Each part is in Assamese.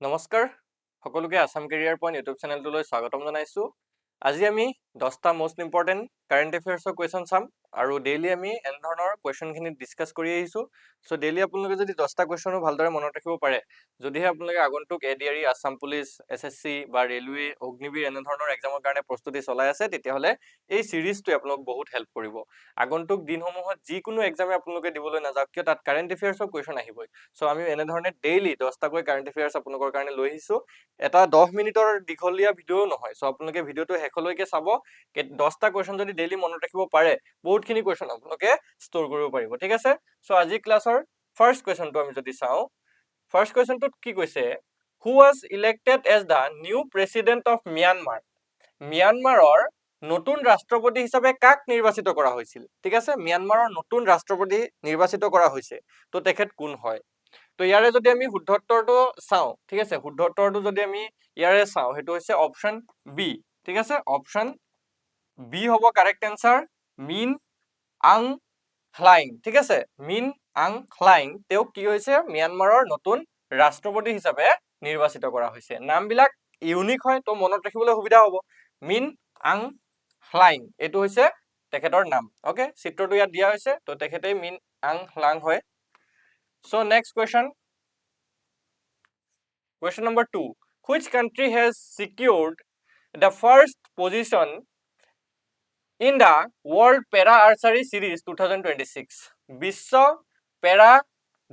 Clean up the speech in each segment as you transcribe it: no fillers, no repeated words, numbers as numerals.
নমস্কাৰ সকলোকে আসাম কেৰিয়াৰ পইণ্ট ইউটিউব চেনেলটোলৈ স্বাগতম জনাইছো। আজি আমি 10টা মোস্ট ইম্পৰ্টেণ্ট কাৰেণ্ট এফেয়াৰ্ছৰ কুৱেশ্যন চাম আৰু ডেইলি আমি এনে ধৰণৰ কুৱেশ্যনখিনি ডিছকাছ কৰি আহিছো। সো ডেইলি আপোনালোকে যদি 10টা কুৱেশ্যনো ভালদৰে মনত ৰাখিব পাৰে, যদিহে আপোনালোকে আগন্তুক এডিআৰই, আসাম পুলিচ, এছএছচি বা ৰেলৱে, অগ্নিবীৰ এনে ধৰণৰ এক্সামৰ কাৰণে প্ৰস্তুতি চলাই আছে, তেতিয়াহ'লে এই সিৰিজটোৱে আপোনালোক বহুত হেল্প কৰিব। আগন্তুক দিনসমূহত যিকোনো এক্সামে আপোনালোকে দিবলৈ নাযাওক কিয়, তাত কাৰেণ্ট এফেয়াৰ্ছৰ কুৱেশ্যন আহিবই। সো আমি এনে ধৰণে ডেইলি 10টাকৈ কাৰেণ্ট এফেয়াৰ্ছ আপোনালোকৰ কাৰণে লৈ আহিছো। এটা 10 মিনিটৰ দীঘলীয়া ভিডিও নহয়। সো আপোনালোকে ভিডিওটো শেষলৈকে চাব। 10টা কুৱেশ্যন যদি ডেইলি মনত ৰাখিব পাৰে, বহুতখিনি কুৱেশ্যন আপোনালোকে ষ্ট'ৰ কৰিব পাৰিব। ঠিক আছে? সো আজি ক্লাছৰ ফাৰ্ষ্ট কুৱেশ্যনটো আমি যদি চাওঁ, ফাৰ্ষ্ট কুৱেশ্যনটোত কি কৈছে, who was elected as the new president of Myanmar. ম্যানমাৰৰ নতুন ৰাষ্ট্ৰপতি হিচাপে কাক নিৰ্বাচিত কৰা হৈছিল? ঠিক আছে, ম্যানমাৰৰ নতুন ৰাষ্ট্ৰপতি নিৰ্বাচিত কৰা হৈছে, তো তেখেত কোন হয়? তো ইয়াৰে যদি আমি শুদ্ধ উত্তৰটো চাওঁ, ঠিক আছে, শুদ্ধ উত্তৰটো যদি আমি ইয়াৰে চাওঁ, সেইটো হৈছে অপশ্যন বি। ঠিক আছে, অপশ্যন বি হ'ব কাৰেক্ট এনসাৰ, মিন আং খ্লাইং। ঠিক আছে, মিন আং খ্লাইং তেওঁক কি হৈছে, ম্যানমাৰৰ নতুন ৰাষ্ট্ৰপতি হিচাপে নিৰ্বাচিত কৰা হৈছে। নামবিলাক ইউনিক হয়, তো মনত ৰাখিবলৈ সুবিধা হ'ব। মিন আং খ্লাইং এইটো হৈছে তেখেতৰ নাম। ওকে, চিত্ৰটো ইয়াত দিয়া হৈছে, তো তেখেতেই মিন আং খ্লাইং হয়। So next question. Question number 2. Which country has secured the first position in the World Para Archery Series 2026? বিশ্ব পেৰা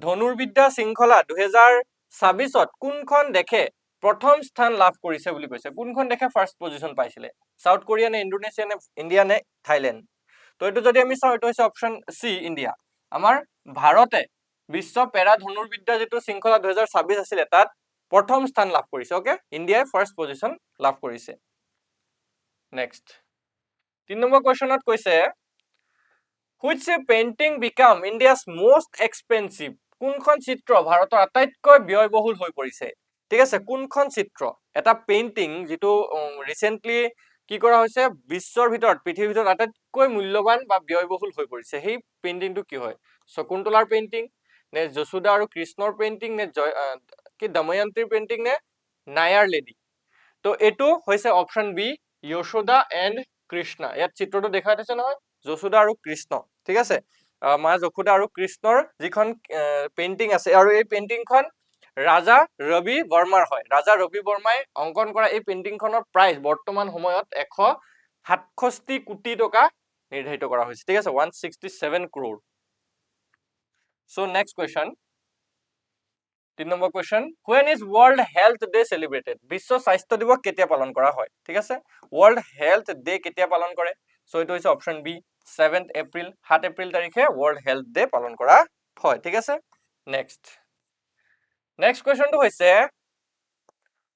ধনুৰ্বিদ্যা শৃংখলা 2026ত কোনখন দেশে প্ৰথম স্থান লাভ কৰিছে বুলি কৈছে? কোনখন দেশে ফাৰ্ষ্ট পজিশন পাইছিলে? সাউথ কোৰিয়া নে ইণ্ডোনেছিয়া নে ইণ্ডিয়া নে থাইলেণ্ড? তো এইটো যদি আমি চাওঁ, এইটো হৈছে অপশ্যন সি, ইণ্ডিয়া। আমাৰ ভাৰতে বিশ্ব পেৰা ধনুৰ্বিদ্যা যিটো শৃংখলা 2026 আছিলে, তাত প্ৰথম স্থান লাভ কৰিছে। ওকে, ইণ্ডিয়াই ফাৰ্ষ্ট পজিশন লাভ কৰিছে। নেক্সট 3 নম্বৰ কুৱেশ্যনত কৈছে, which painting become India's most expensive? কোনখন চিত্ৰ ভাৰতৰ আটাইতকৈ ব্যয়বহুল হৈ পৰিছে? ঠিক আছে, কোনখন চিত্ৰ, এটা পেইন্টিং যিটো ৰিসেন্টলি কি কৰা হৈছে, বিশ্বৰ ভিতৰত, পৃথিৱীৰ ভিতৰত আটাইতকৈ মূল্যৱান বা ব্যয়বহুল হৈ পৰিছে, সেই পেইন্টিংটো কি হয়? শকুন্তলাৰ পেইন্টিং নে যশোদা আৰু কৃষ্ণৰ পেইন্টিং নে কি দময়ন্তীৰ পেইন্টিং নে নায়াৰ লেডি? তো এইটো হৈছে option B, Yashoda and Krishna. ইয়াত চিত্ৰটো দেখাই থৈছে নহয়, যশোদা আৰু কৃষ্ণ। ঠিক আছে, মা যশোদা আৰু কৃষ্ণৰ যিখন পেইন্টিং আছে, আৰু এই পেইন্টিংখন ৰাজা ৰবি বৰ্মাৰ হয়। ৰাজা ৰবি বৰ্মাই অংকন কৰা এই পেইন্টিংখনৰ প্ৰাইচ বৰ্তমান সময়ত 167 কোটি টকা নিৰ্ধাৰিত কৰা হৈছে। ঠিক আছে, 167 crore। So next question, 3 number question, when is World Health Day celebrated? বিশ্ব স্বাস্থ্য দিৱস কেতিয়া পালন কৰা হয়? ঠিক আছে, World Health Day কেতিয়া পালন কৰে? সো এইটো হৈছে অপশ্যন বি, 7 এপ্ৰিল, 7 এপ্ৰিল তাৰিখে World Health Day পালন কৰা হয়। ঠিক আছে, নেক্সট কুৱেশ্যনটো হৈছে,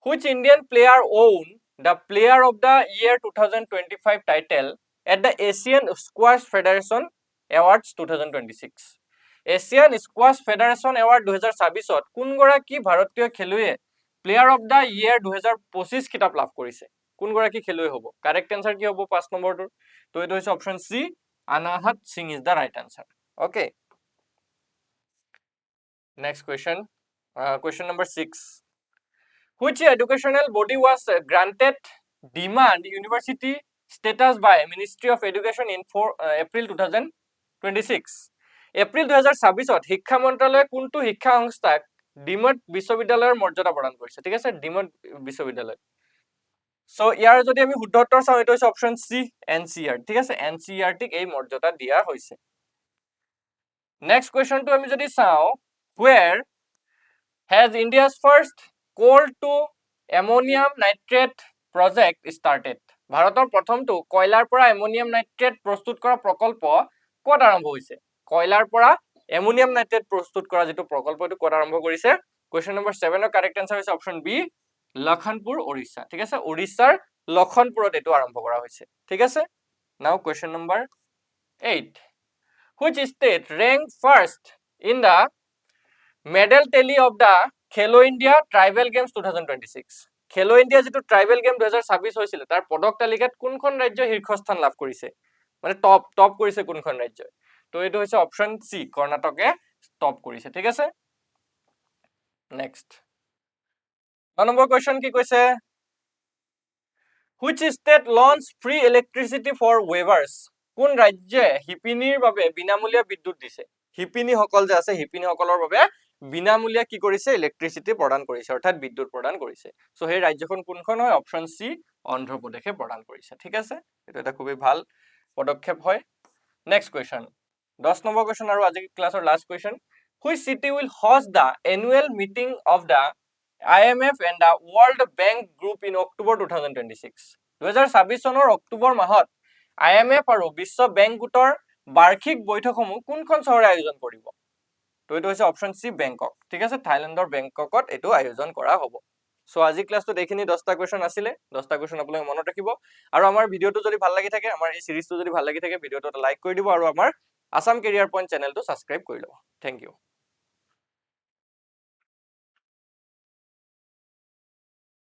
which Indian player won the Player of the Year 2025 title at the Asian Squash Federation Awards 2026? Asian squash federation award 2026ত কোনগৰাকী ভাৰতীয় খেলুৱৈয়ে প্লেয়াৰ অফ দ্য ইয়েৰ 2025 খিতাপ লাভ কৰিছে? কোনগৰাকী খেলুৱৈ হ'ব? কাৰেক্ট এনসাৰ কি হ'ব 5 নম্বৰটোৰ? তো এইটো হৈছে option C, Anahat Singh is the right answer. Okay, next question, question number 6. Which educational body was granted demand university status by Ministry of Education in April 2026? April 2026ত শিক্ষা মন্ত্ৰালয়ে কোনটো শিক্ষা সংস্থাক ডিমড বিশ্ববিদ্যালয়ৰ মৰ্যাদা প্ৰদান কৰিছে? ঠিক আছে, ডিমড বিশ্ববিদ্যালয়। সো ইয়াৰ যদি আমি শুদ্ধ উত্তৰ চাওঁ, এইটো হৈছে অপশ্যন সি, এনচিআৰ। ঠিক আছে, এনচিআৰটিক এই মৰ্যাদা দিয়া হৈছে। নেক্সট কুৱেশ্যনটো আমি যদি চাওঁ, where has India's first coal to ammonium nitrate project started? ভাৰতৰ প্ৰথমটো কয়লাৰ পৰা এমোনিয়াম নাইট্ৰেট প্ৰস্তুত কৰা প্ৰকল্প ক'ত আৰম্ভ হৈছে? কয়লাৰ পৰা এমোনিয়াম নাইট্ৰেট প্ৰস্তুত কৰা যিটো প্ৰকল্প, এইটো ক'ত আৰম্ভ কৰিছে? কুৱেশ্যন নম্বৰ 7ৰ কাৰেক্ট আনসাৰ হৈছে অপশ্যন বি, লখনপুৰ, উৰিষ্যা। ঠিক আছে, উৰিষ্যাৰ লখনপুৰত এইটো আৰম্ভ কৰা হৈছে। ঠিক আছে, নাও question number 8. Which state ranked first in the medal tally of the Khelo India Tribal Games 2026? খেলো ইণ্ডিয়া যিটো ট্ৰাইবেল গেম 2026 হৈছিল, তাৰ পদক তালিকাত কোনখন ৰাজ্য শীৰ্ষস্থান লাভ কৰিছে? মানে টপ কৰিছে কোনখন ৰাজ্যই? তো এইটো হৈছে অপশ্যন সি, কৰ্ণাটকে টপ কৰিছে। ঠিক আছে, নেক্সট 9 নম্বৰ কুৱেশ্যন কি কৈছে Which state launched free electricity for weavers? কোন ৰাজ্যে শিপিনীৰ বাবে বিনামূলীয়া বিদ্যুৎ দিছে শিপিনীসকল যে আছে শিপিনীসকলৰ বাবে বিনামূলীয়া কি কৰিছে ইলেক্ট্ৰিচিটি প্ৰদান কৰিছে অৰ্থাৎ বিদ্যুৎ প্ৰদান কৰিছে সো সেই ৰাজ্যখন কোনখন হয় অপচন সি অন্ধ্ৰ প্ৰদেশে প্ৰদান কৰিছে ঠিক আছে এটো এটা খুবই ভাল পদক্ষেপ হয় নেক্সট কুৱেশ্যন 10 নম্বৰ কুৱেশ্যন আৰু আজি ক্লাছৰ last question Which city will host the annual meeting of the IMF and the World Bank Group in October 2026 2026 চনৰ অক্টোবৰ মাহত IMF আৰু বিশ্ব বেংক গোটৰ বাৰ্ষিক বৈঠকসমূহ কোনখন চহৰে আয়োজন কৰিব তো এটো হৈছে অপচন সি বেংকক ঠিক আছে থাইল্যান্ডৰ বেংককত এটো আয়োজন কৰা হ'ব সো আজি ক্লাছটো দেখিনি 10টা কোৱেশ্যন আছিলে 10টা কোৱেশ্যন আপোনালোকে মনত ৰাখিব আৰু আমাৰ ভিডিওটো যদি ভাল লাগি থাকে আমাৰ এই সিৰিজটো যদি ভাল লাগি থাকে ভিডিওটো লাইক কৰি দিব আৰু আমাৰ আসাম কেৰিয়াৰ পইণ্ট চেনেলটো সাবস্ক্ৰাইব কৰি লব থ্যাংক ইউ